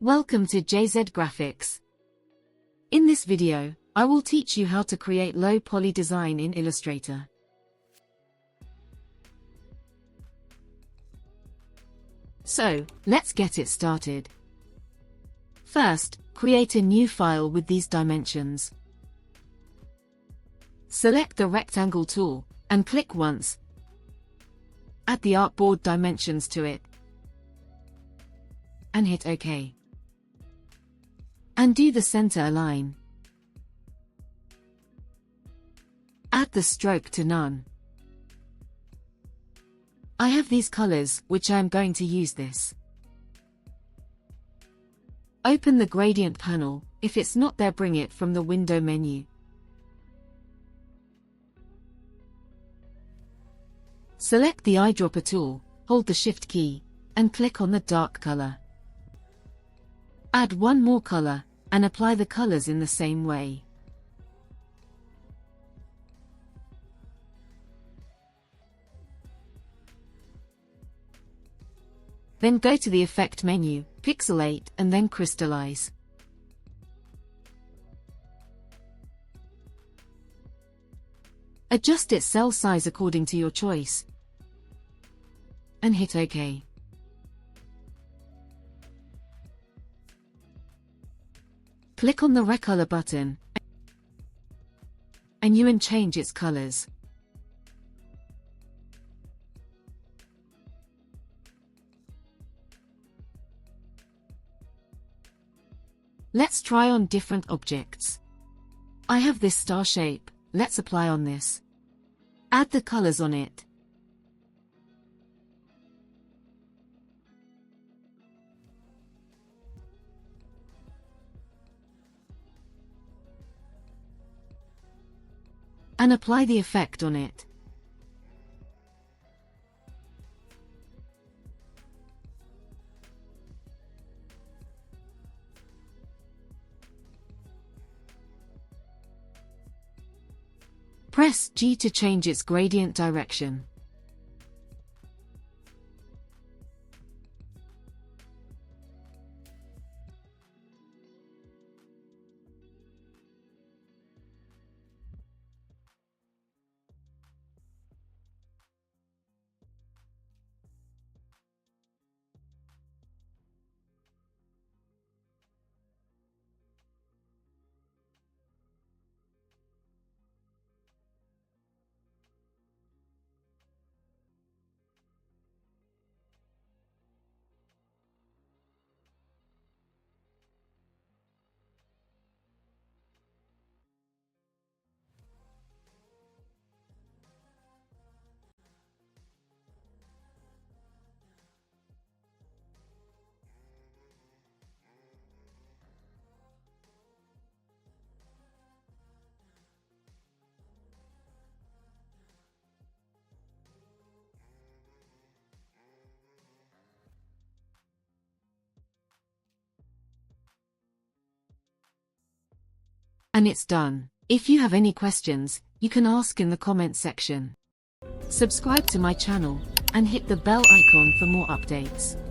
Welcome to jzgraphics. In this video, I will teach you how to create low poly design in Illustrator. So, let's get it started. First, create a new file with these dimensions. Select the rectangle tool, and click once. Add the artboard dimensions to it, and hit OK. Undo the center align. Add the stroke to none. I have these colors, which I am going to use this. Open the gradient panel. If it's not there, bring it from the window menu. Select the eyedropper tool, hold the Shift key, and click on the dark color. Add one more color, and apply the colors in the same way. Then go to the Effect menu, Pixelate, and then Crystallize. Adjust its cell size according to your choice, and hit OK. Click on the Recolor button, and you can change its colors. Let's try on different objects. I have this star shape, let's apply on this. Add the colors on it. And apply the effect on it. Press G to change its gradient direction. And it's done. If you have any questions, you can ask in the comment section. Subscribe to my channel, and hit the bell icon for more updates.